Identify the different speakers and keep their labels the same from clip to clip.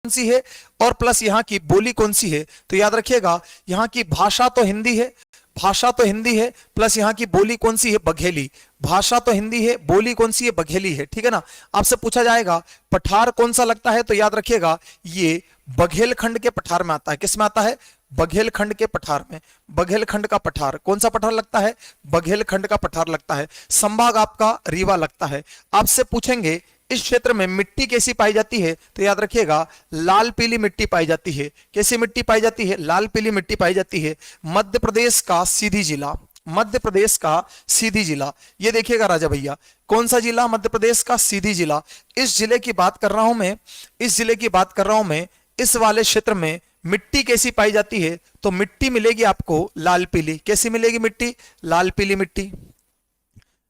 Speaker 1: सी है और प्लस यहाँ की बोली कौन सी है, तो याद रखिएगा यहाँ की भाषा तो हिंदी है, भाषा तो हिंदी है, प्लस यहाँ की बोली कौन सी है, बघेली। भाषा तो हिंदी है, बोली कौन सी है, बघेली है, ठीक है ना। आपसे पूछा जाएगा पठार कौन सा लगता है, तो याद रखिएगा ये बघेलखंड के पठार में आता है। किस में आता है, बघेलखंड के पठार में। बघेलखंड का पठार, कौन सा पठार लगता है, बघेलखंड का पठार लगता है। संभाग आपका रीवा लगता है। आपसे पूछेंगे इस क्षेत्र में मिट्टी कैसी पाई जाती है, तो याद रखिएगा लाल पीली मिट्टी पाई जाती है। कैसी मिट्टी पाई जाती है, लाल पीली मिट्टी पाई जाती है। मध्य प्रदेश का सीधी जिला, मध्य प्रदेश का सीधी जिला, ये देखिएगा राजा भैया, कौन सा जिला, मध्य प्रदेश का सीधी जिला। इस जिले की बात कर रहा हूं मैं, इस जिले की बात कर रहा हूं मैं। इस वाले क्षेत्र में मिट्टी कैसी पाई जाती है, तो मिट्टी मिलेगी आपको लाल पीली। कैसी मिलेगी मिट्टी, लाल पीली मिट्टी,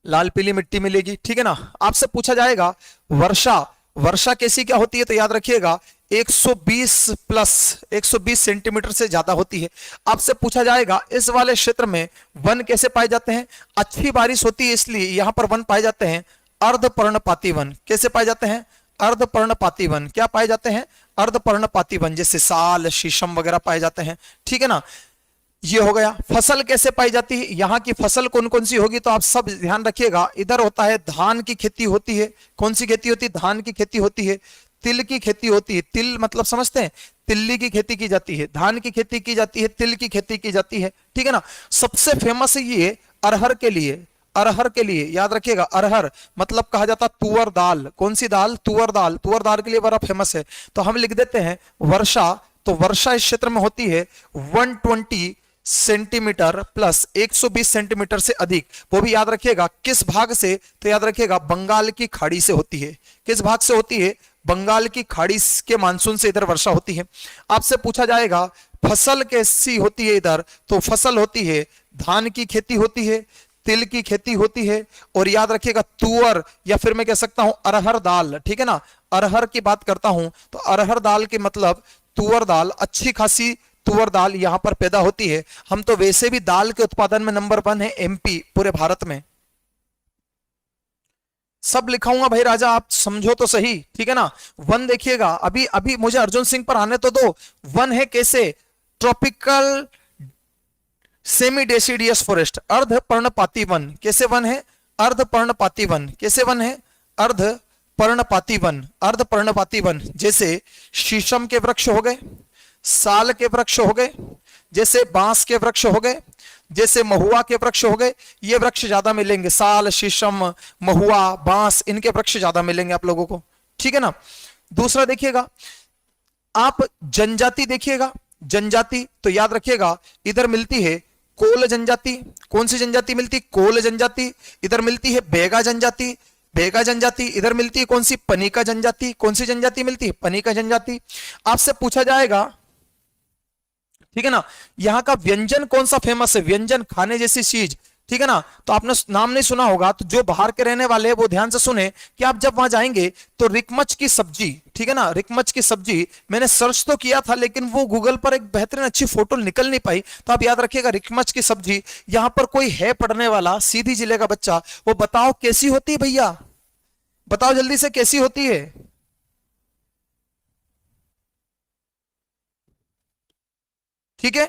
Speaker 1: लाल पीली मिट्टी मिलेगी, ठीक है ना। आपसे पूछा जाएगा वर्षा, वर्षा कैसी क्या होती है, तो याद रखिएगा 120 सेंटीमीटर से ज्यादा होती है। आपसे पूछा जाएगा इस वाले क्षेत्र में वन कैसे पाए जाते हैं, अच्छी बारिश होती है इसलिए यहां पर वन पाए जाते हैं अर्धपर्णपाती वन। कैसे पाए जाते हैं, अर्धपर्णपाती वन। क्या पाए जाते हैं, अर्धपर्णपाती वन, जैसे साल शीशम वगैरह पाए जाते हैं, ठीक है ना। ये हो गया। फसल कैसे पाई जाती है, यहाँ की फसल कौन कौन सी होगी, तो आप सब ध्यान रखिएगा। इधर होता है धान की खेती होती है। कौन सी खेती होती है, धान की खेती होती है। तिल की खेती होती है, तिल मतलब समझते हैं, तिल्ली की खेती की जाती है। धान की खेती की जाती है, तिल की खेती की जाती है, ठीक है ना। सबसे फेमस है ये अरहर के लिए, अरहर के लिए याद रखिएगा। अरहर मतलब कहा जाता तुअर दाल। कौन सी दाल, तुअर दाल। तुअर दाल के लिए बड़ा फेमस है। तो हम लिख देते हैं वर्षा, तो वर्षा इस क्षेत्र में होती है 120 सेंटीमीटर प्लस 120 सेंटीमीटर से अधिक। वो भी याद रखिएगा किस भाग से, तो याद रखिएगा बंगाल की खाड़ी से होती है। किस भाग से होती है, बंगाल की खाड़ी के मानसून से इधर वर्षा होती है। आपसे पूछा जाएगा फसल कैसी होती है इधर, तो फसल होती है धान की खेती होती है, तिल की खेती होती है, और याद रखिएगा तुअर या फिर मैं कह सकता हूं अरहर दाल, ठीक है ना। अरहर की बात करता हूं तो अरहर दाल के मतलब तुअर दाल, अच्छी खासी तुअर दाल यहां पर पैदा होती है। हम तो वैसे भी दाल के उत्पादन में नंबर 1 है एमपी पूरे भारत में। सब लिखाऊंगा भाई राजा, आप समझो तो सही, ठीक है ना। वन देखिएगा, अभी अभी मुझे अर्जुन सिंह पर आने तो दो। वन है कैसे, ट्रॉपिकल सेमी डेसिडियस फॉरेस्ट, अर्धपर्णपाती वन। कैसे वन है, अर्धपर्णपाती वन। कैसे वन है, अर्धपर्णपाती वन, अर्धपर्णपाती वन। जैसे शीशम के वृक्ष हो गए, साल के वृक्ष हो गए, जैसे बांस के वृक्ष हो गए, जैसे महुआ के वृक्ष हो गए। ये वृक्ष ज्यादा मिलेंगे, साल, शीशम, महुआ, बांस, इनके वृक्ष ज्यादा मिलेंगे आप लोगों को, ठीक है ना। दूसरा देखिएगा आप जनजाति, देखिएगा जनजाति, तो याद रखिएगा इधर मिलती है कोल जनजाति। कौन सी जनजाति मिलती, कोल जनजाति। इधर मिलती है बेगा जनजाति, बेगा जनजाति। इधर मिलती है कौन सी, पनिका जनजाति। कौन सी जनजाति मिलती है, पनिका जनजाति। आपसे पूछा जाएगा, ठीक है ना, यहां का व्यंजन कौन सा फेमस है, व्यंजन खाने जैसी चीज, ठीक है ना। तो आपने नाम नहीं सुना होगा, तो जो बाहर के रहने वाले हैं वो ध्यान से सुने कि आप जब वहां जाएंगे तो रिकमच की सब्जी, ठीक है ना, रिकमच की सब्जी। मैंने सर्च तो किया था लेकिन वो गूगल पर एक बेहतरीन अच्छी फोटो निकल नहीं पाई। तो आप याद रखिएगा रिकमच की सब्जी। यहां पर कोई है पढ़ने वाला सीधी जिले का बच्चा, वो बताओ कैसी होती है भैया, बताओ जल्दी से कैसी होती है। ठीक है,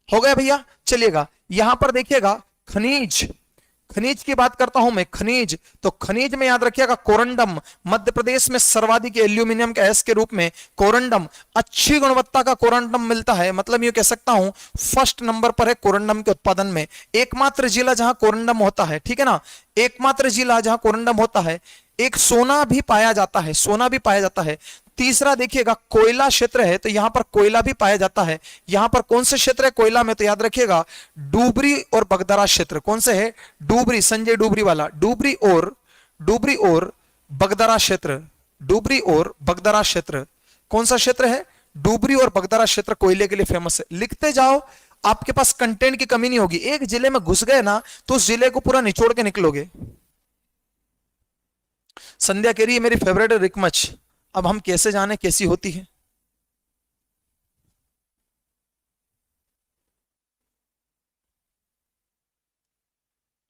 Speaker 1: हो गया भैया। चलिएगा यहां पर देखिएगा खनिज, खनिज की बात करता हूं मैं, खनिज। तो खनिज में याद रखिएगा कोरंडम, मध्य प्रदेश में सर्वाधिक एल्यूमिनियम के एस के रूप में कोरंडम, अच्छी गुणवत्ता का कोरंडम मिलता है। मतलब ये कह सकता हूं फर्स्ट नंबर पर है कोरंडम के उत्पादन में। एकमात्र जिला जहां कोरंडम होता है, ठीक है ना, एकमात्र जिला जहां कोरंडम होता है। एक सोना भी पाया जाता है, सोना भी पाया जाता है। तीसरा देखिएगा कोयला क्षेत्र है, तो यहां पर कोयला भी पाया जाता है। यहां पर कौन से क्षेत्र है कोयला में, तो याद रखिएगा डुबरी और बगदरा क्षेत्र। कौन से है, डुबरी, संजय डुबरी वाला, डुबरी और बगदरा क्षेत्र, डुबरी और बगदरा क्षेत्र। कौन सा क्षेत्र है, डुबरी और बगदरा क्षेत्र कोयले के लिए फेमस है। लिखते जाओ, आपके पास कंटेंट की कमी नहीं होगी। एक जिले में घुस गए ना तो उस जिले को पूरा निचोड़ के निकलोगे। संध्या कह रही है मेरी फेवरेट है रिकमच। अब हम कैसे जाने कैसी होती है,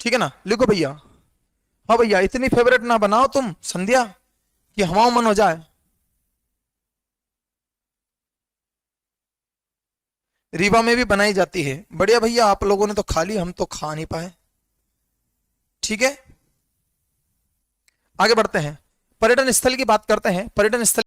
Speaker 1: ठीक है ना, लिखो भैया। हाँ भैया, इतनी फेवरेट ना बनाओ तुम संध्या कि हमारा मन हो जाए। रीवा में भी बनाई जाती है। बढ़िया भैया, आप लोगों ने तो खा ली, हम तो खा नहीं पाए। ठीक है, आगे बढ़ते हैं। पर्यटन स्थल की बात करते हैं। पर्यटन स्थल